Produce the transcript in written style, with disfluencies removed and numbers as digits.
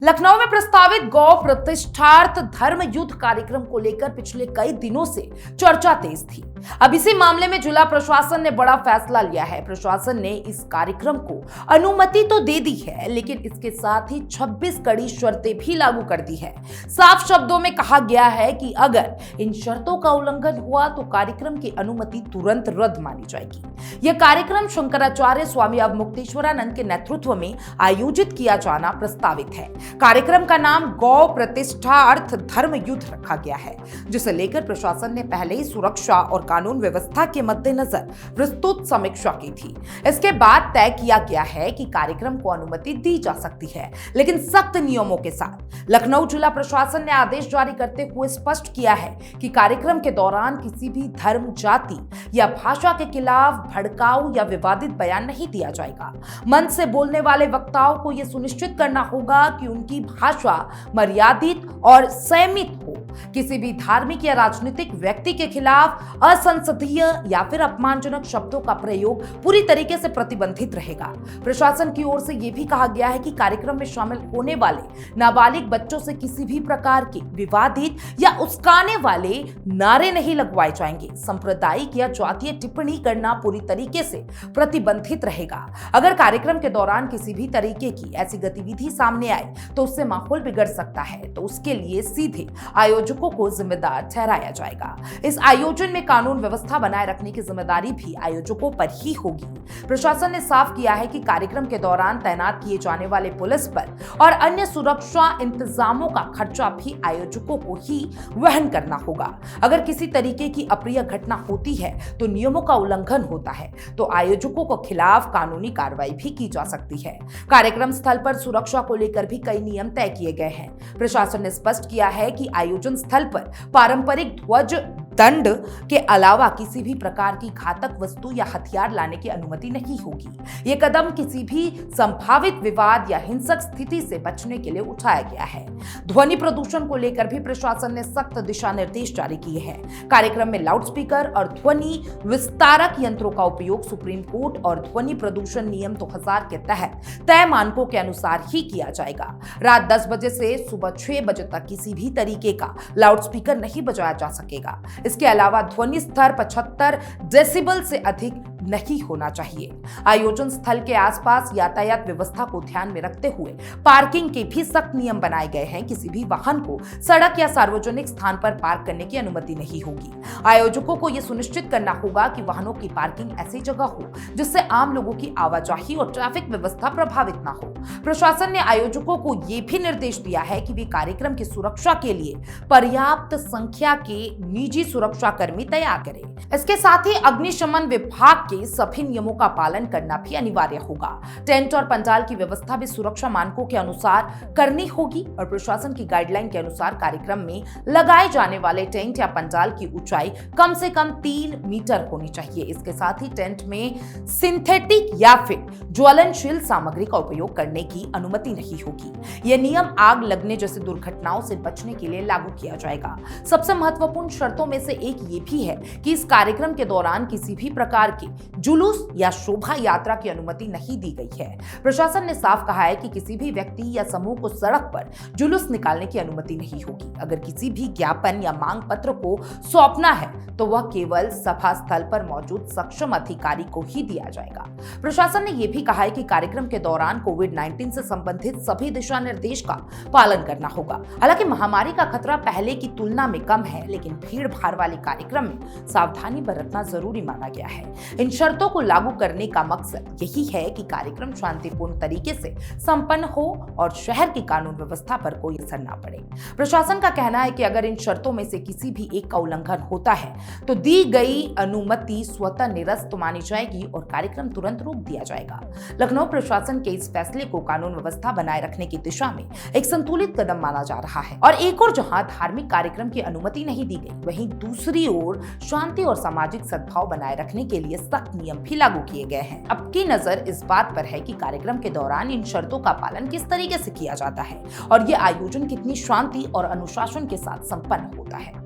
लखनऊ में प्रस्तावित गौ प्रतिष्ठार्थ धर्म युद्ध कार्यक्रम को लेकर पिछले कई दिनों से चर्चा तेज थी। अब इसी मामले में जिला प्रशासन ने बड़ा फैसला लिया है। प्रशासन ने इस कार्यक्रम को अनुमति तो दे दी है, लेकिन इसके साथ ही 26 कड़ी शर्तें भी लागू कर दी है। साफ शब्दों में कहा गया है कि अगर इन शर्तों का उल्लंघन हुआ तो कार्यक्रम की अनुमति तुरंत रद्द मानी जाएगी। यह कार्यक्रम शंकराचार्य स्वामी अवमुक्तेश्वरानंद के नेतृत्व में आयोजित किया जाना प्रस्तावित है। कार्यक्रम का नाम गौ प्रतिष्ठार्थ धर्म युद्ध रखा गया है, जिसे लेकर प्रशासन ने पहले ही सुरक्षा और कानून व्यवस्था के मद्देनजर विस्तृत समीक्षा की थी। इसके बाद तय किया गया है कि कार्यक्रम को अनुमति दी जा सकती है, लेकिन सख्त नियमों के साथ। लखनऊ जिला प्रशासन ने आदेश जारी करते हुए स्पष्ट किया है कि कार्यक्रम के दौरान किसी भी धर्म, जाति या भाषा के खिलाफ भड़काऊ या विवादित बयान नहीं दिया जाएगा। मंच से बोलने वाले वक्ताओं को यह सुनिश्चित करना होगा कि उनकी भाषा मर्यादित और संयमित हो। किसी भी धार्मिक या राजनीतिक व्यक्ति के खिलाफ असंसदीय या फिर अपमानजनक शब्दों का प्रयोग पूरी तरीके से प्रतिबंधित रहेगा। प्रशासन की ओर से यह भी कहा गया है कि कार्यक्रम में शामिल होने वाले नाबालिग बच्चों से किसी भी प्रकार के विवादित या उस्काने वाले नारे नहीं लगवाए जाएंगे। सांप्रदायिक या जातीय टिप्पणी करना पूरी तरीके से प्रतिबंधित रहेगा। अगर कार्यक्रम के दौरान किसी भी तरीके की ऐसी गतिविधि सामने आए तो उससे माहौल बिगड़ सकता है, तो उसके लिए सीधे आयोजकों को जिम्मेदार ठहराया जाएगा। इस आयोजन में कानून व्यवस्था बनाए रखने की जिम्मेदारी भी आयोजकों पर ही होगी। प्रशासन ने साफ किया है कि कार्यक्रम के दौरान तैनात किए जाने वाले पुलिस बल और अन्य सुरक्षा इंतजामों का खर्चा भी आयोजकों को ही वहन करना होगा। अगर किसी तरीके की अप्रिय घटना होती है तो नियमों का उल्लंघन होता है तो आयोजकों के खिलाफ कानूनी कार्रवाई भी की जा सकती है। कार्यक्रम स्थल पर सुरक्षा को लेकर भी कई नियम तय किए गए हैं। प्रशासन ने स्पष्ट किया है कि आयोजन स्थल पर पारंपरिक ध्वज दंड के अलावा किसी भी प्रकार की घातक वस्तु या हथियार लाने की अनुमति नहीं होगी। ये कदम किसी भी संभावित विवाद या हिंसक स्थिति से बचने के लिए उठाया गया है। ध्वनि प्रदूषण को लेकर भी प्रशासन ने सख्त दिशा निर्देश जारी किए हैं। कार्यक्रम में लाउडस्पीकर और ध्वनि विस्तारक यंत्रों का उपयोग सुप्रीम कोर्ट और ध्वनि प्रदूषण नियम 2000 के तहत तय मानकों के अनुसार ही किया जाएगा। रात 10 बजे से सुबह 6 बजे तक किसी भी तरीके का लाउडस्पीकर नहीं बजाया जा सकेगा। इसके अलावा ध्वनि स्तर 75 डेसिबल से अधिक नहीं होना चाहिए। आयोजन स्थल के आसपास यातायात व्यवस्था को ध्यान में रखते हुए पार्किंग के भी सख्त नियम बनाए गए हैं। किसी भी वाहन को सड़क या सार्वजनिक स्थान पर पार्क करने की अनुमति नहीं होगी। आयोजकों को यह सुनिश्चित करना होगा कि वाहनों की पार्किंग ऐसी जगह हो जिससे आम लोगों की आवाजाही और ट्रैफिक व्यवस्था प्रभावित न हो। प्रशासन ने आयोजकों को यह भी निर्देश दिया है कि वे कार्यक्रम की सुरक्षा के लिए पर्याप्त संख्या के निजी सुरक्षा कर्मी तैयार करें। इसके साथ ही अग्निशमन विभाग के सभी नियमों का पालन करना भी अनिवार्य होगा। टेंट और पंडाल की व्यवस्था भी सुरक्षा मानकों के अनुसार करनी होगी और प्रशासन की गाइडलाइन के अनुसार कार्यक्रम में लगाए जाने वाले टेंट या पंडाल की ऊंचाई कम से कम 3 मीटर होनी चाहिए। इसके साथ ही टेंट में सिंथेटिक या फिर ज्वलनशील सामग्री का उपयोग करने की अनुमति नहीं होगी। यह नियम आग लगने जैसी दुर्घटनाओं से बचने के लिए लागू किया जाएगा। सबसे महत्वपूर्ण शर्तों में से एक ये भी है कि इस कार्यक्रम के दौरान किसी भी प्रकार के जुलूस या शोभा यात्रा की अनुमति नहीं दी गई है। प्रशासन ने साफ कहा है कि किसी भी व्यक्ति या समूह को सड़क पर जुलूस निकालने की अनुमति नहीं होगी। अगर किसी भी ज्ञापन या मांग पत्र को सौंपना है तो वह केवल सभा स्थल पर मौजूद सक्षम अधिकारी को ही दिया जाएगा। प्रशासन ने यह भी कहा है कि कार्यक्रम के दौरान कोविड-19 से संबंधित सभी दिशा निर्देश का पालन करना होगा। हालांकि महामारी का खतरा पहले की तुलना में कम है, लेकिन भीड़ भाड़ वाले कार्यक्रम में सावधानी बरतना जरूरी माना गया है। इन शर्तों को लागू करने का मकसद यही है कि कार्यक्रम शांतिपूर्ण तरीके से संपन्न हो और शहर की कानून व्यवस्था पर कोई असर न पड़े। प्रशासन का कहना है कि अगर इन शर्तों में से किसी भी एक का उल्लंघन होता है तो दी गई अनुमति स्वतः निरस्त मानी जाएगी और कार्यक्रम तुरंत रोक दिया जाएगा। लखनऊ प्रशासन के इस फैसले को कानून व्यवस्था बनाए रखने की दिशा में एक संतुलित कदम माना जा रहा है और एक और जहां धार्मिक कार्यक्रम की अनुमति नहीं दी गई, वहीं दूसरी ओर शांति और सामाजिक सद्भाव बनाए रखने के लिए सख्त नियम भी लागू किए गए हैं। अब की नजर इस बात पर है कि कार्यक्रम के दौरान इन शर्तों का पालन किस तरीके से किया जाता है और ये आयोजन कितनी शांति और अनुशासन के साथ संपन्न होता है।